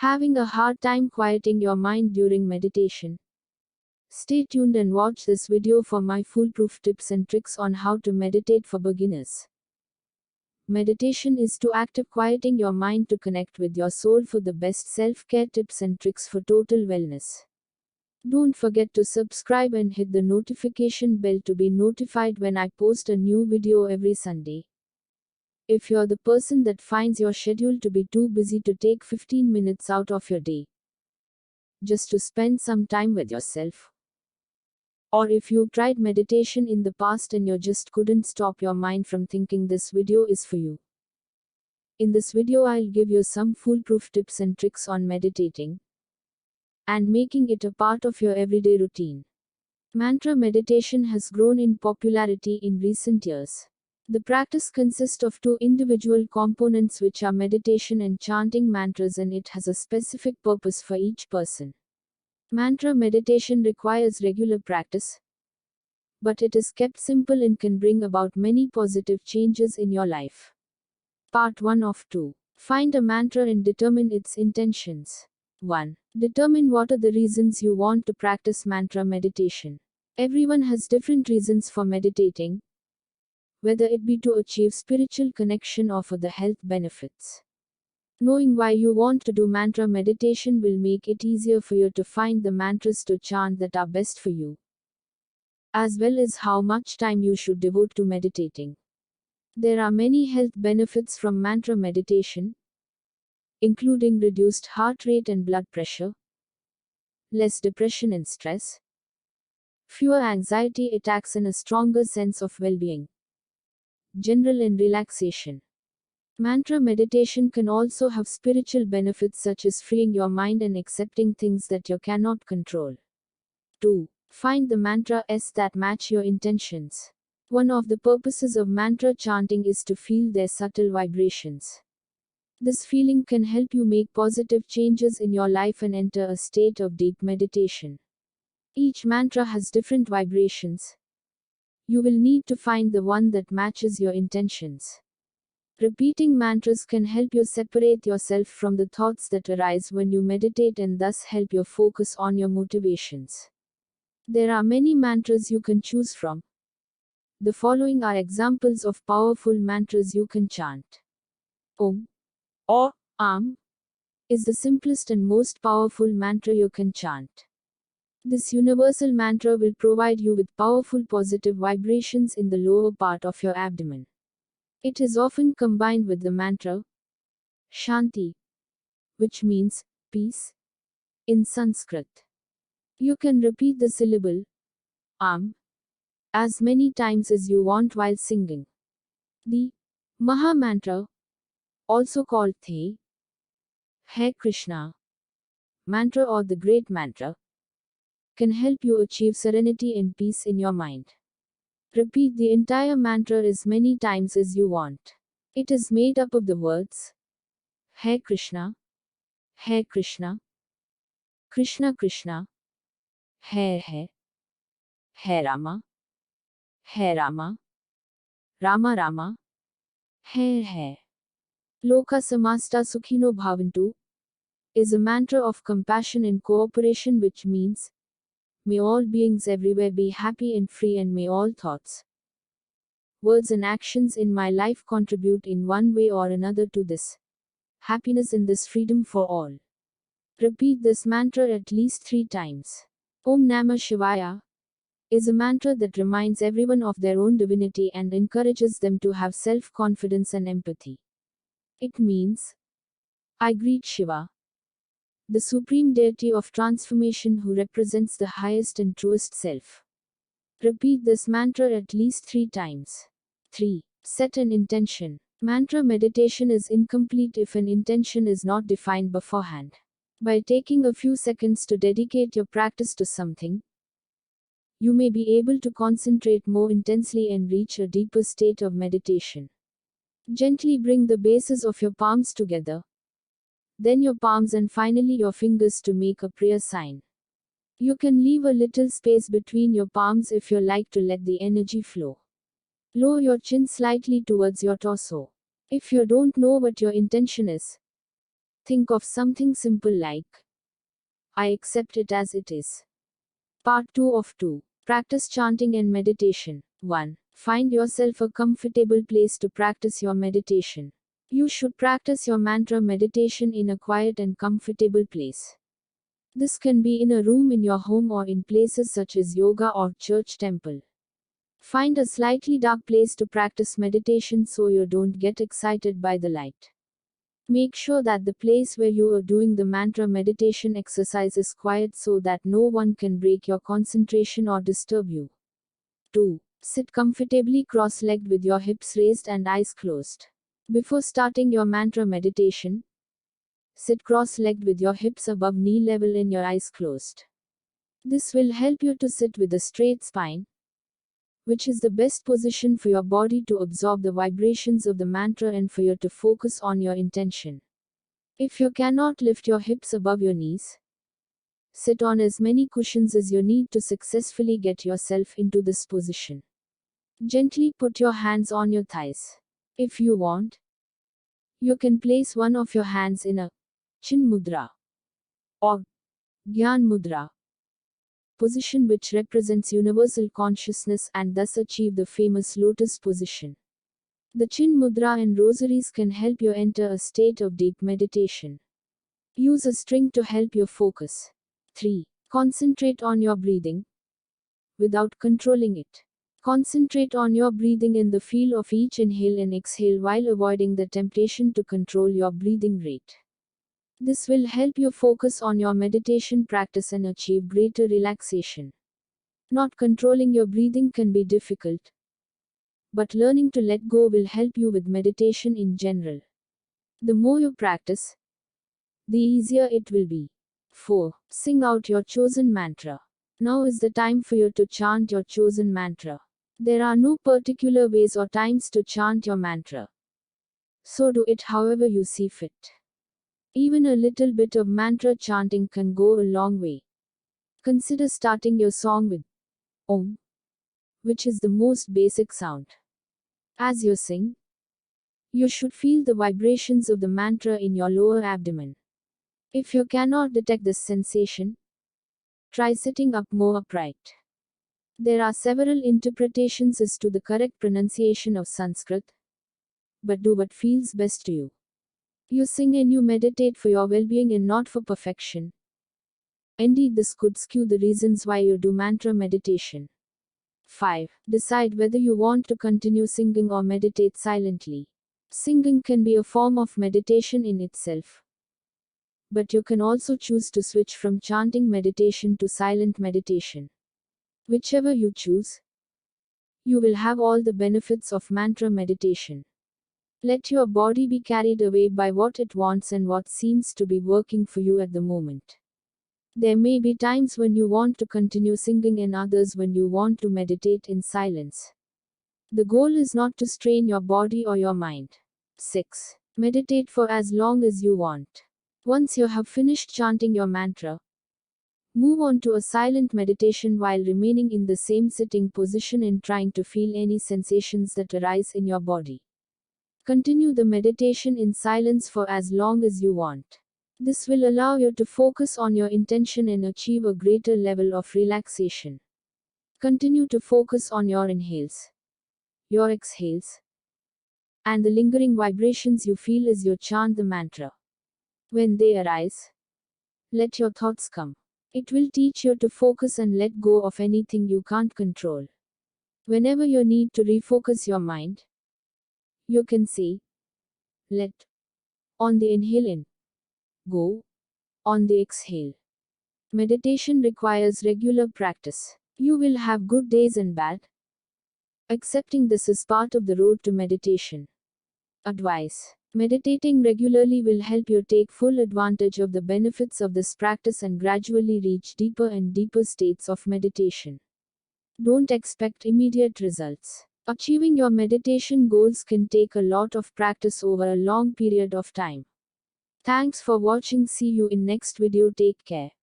Having a hard time quieting your mind during meditation? Stay tuned and watch this video for my foolproof tips and tricks on how to meditate for beginners. Meditation is to active quieting your mind to connect with your soul for the best self-care tips and tricks for total wellness. Don't forget to subscribe and hit the notification bell to be notified when I post a new video every Sunday. If you're the person that finds your schedule to be too busy to take 15 minutes out of your day just to spend some time with yourself, or if you've tried meditation in the past and you just couldn't stop your mind from thinking, this video is for you. In this video I'll give you some foolproof tips and tricks on meditating and making it a part of your everyday routine. Mantra meditation has grown in popularity in recent years. The practice consists of two individual components, which are meditation and chanting mantras, and it has a specific purpose for each person. Mantra meditation requires regular practice, but it is kept simple and can bring about many positive changes in your life. Part 1 of 2. Find a mantra and determine its intentions. 1. Determine what are the reasons you want to practice mantra meditation. Everyone has different reasons for meditating, whether it be to achieve spiritual connection or for the health benefits. Knowing why you want to do mantra meditation will make it easier for you to find the mantras to chant that are best for you, as well as how much time you should devote to meditating. There are many health benefits from mantra meditation, including reduced heart rate and blood pressure, less depression and stress, fewer anxiety attacks, and a stronger sense of well-being, general and relaxation. Mantra meditation can also have spiritual benefits such as freeing your mind and accepting things that you cannot control. 2. Find the mantras that match your intentions. One of the purposes of mantra chanting is to feel their subtle vibrations. This feeling can help you make positive changes in your life and enter a state of deep meditation. Each mantra has different vibrations. You will need to find the one that matches your intentions. Repeating mantras can help you separate yourself from the thoughts that arise when you meditate and thus help you focus on your motivations. There are many mantras you can choose from. The following are examples of powerful mantras you can chant. Om or Am is the simplest and most powerful mantra you can chant. This universal mantra will provide you with powerful positive vibrations in the lower part of your abdomen. It is often combined with the mantra Shanti, which means peace in Sanskrit. You can repeat the syllable Am as many times as you want while singing. The Maha Mantra, also called The Hare Krishna Mantra or the Great Mantra, can help you achieve serenity and peace in your mind. Repeat the entire mantra as many times as you want. It is made up of the words Hare Krishna, Hare Krishna, Krishna Krishna, Hare Hare, Hare Rama, Hare Rama, Rama Rama, Hare Hare. Loka Samasta Sukhino Bhavantu is a mantra of compassion and cooperation, which means, may all beings everywhere be happy and free, and may all thoughts, words and actions in my life contribute in one way or another to this happiness and this freedom for all. Repeat this mantra at least 3 times. Om Namah Shivaya is a mantra that reminds everyone of their own divinity and encourages them to have self-confidence and empathy. It means, I greet Shiva, the supreme deity of transformation who represents the highest and truest self. Repeat this mantra at least 3 times. 3. Set an intention. Mantra meditation is incomplete if an intention is not defined beforehand. By taking a few seconds to dedicate your practice to something, you may be able to concentrate more intensely and reach a deeper state of meditation. Gently bring the bases of your palms together, then your palms and finally your fingers to make a prayer sign. You can leave a little space between your palms if you like to let the energy flow. Lower your chin slightly towards your torso. If you don't know what your intention is, Think of something simple like, I accept it as it is. Part 2 of 2. Practice chanting and meditation. 1. Find yourself a comfortable place to practice your meditation. You should practice your mantra meditation in a quiet and comfortable place. This can be in a room in your home or in places such as yoga or church temple. Find a slightly dark place to practice meditation so you don't get excited by the light. Make sure that the place where you are doing the mantra meditation exercise is quiet so that no one can break your concentration or disturb you. 2. Sit comfortably cross-legged with your hips raised and eyes closed. Before starting your mantra meditation, sit cross-legged with your hips above knee level and your eyes closed. This will help you to sit with a straight spine, which is the best position for your body to absorb the vibrations of the mantra and for you to focus on your intention. If you cannot lift your hips above your knees, sit on as many cushions as you need to successfully get yourself into this position. Gently put your hands on your thighs. If you want, you can place one of your hands in a Chin Mudra or Gyan Mudra position, which represents universal consciousness and thus achieve the famous lotus position. The Chin Mudra and rosaries can help you enter a state of deep meditation. Use a string to help you focus. 3. Concentrate on your breathing without controlling it. Concentrate on your breathing in the feel of each inhale and exhale while avoiding the temptation to control your breathing rate. This will help you focus on your meditation practice and achieve greater relaxation. Not controlling your breathing can be difficult, but learning to let go will help you with meditation in general. The more you practice, the easier it will be. 4. Sing out your chosen mantra. Now is the time for you to chant your chosen mantra. There are no particular ways or times to chant your mantra, so do it however you see fit. Even a little bit of mantra chanting can go a long way. Consider starting your song with Om, which is the most basic sound. As you sing, you should feel the vibrations of the mantra in your lower abdomen. If you cannot detect this sensation, try sitting up more upright. There are several interpretations as to the correct pronunciation of Sanskrit, but do what feels best to you. You sing and you meditate for your well-being and not for perfection. Indeed, this could skew the reasons why you do mantra meditation. 5. Decide whether you want to continue singing or meditate silently. Singing can be a form of meditation in itself, but you can also choose to switch from chanting meditation to silent meditation. Whichever you choose, you will have all the benefits of mantra meditation. Let your body be carried away by what it wants and what seems to be working for you at the moment. There may be times when you want to continue singing and others when you want to meditate in silence. The goal is not to strain your body or your mind. 6. Meditate for as long as you want. Once you have finished chanting your mantra, move on to a silent meditation while remaining in the same sitting position and trying to feel any sensations that arise in your body. Continue the meditation in silence for as long as you want. This will allow you to focus on your intention and achieve a greater level of relaxation. Continue to focus on your inhales, your exhales, and the lingering vibrations you feel as you chant the mantra. When they arise, let your thoughts come. It will teach you to focus and let go of anything you can't control. Whenever you need to refocus your mind, you can say, let, on the inhale in, go, on the exhale. Meditation requires regular practice. You will have good days and bad. Accepting this is part of the road to meditation. Advice. Meditating regularly will help you take full advantage of the benefits of this practice and gradually reach deeper and deeper states of meditation. Don't expect immediate results. Achieving your meditation goals can take a lot of practice over a long period of time. Thanks for watching. See you in next video. Take care.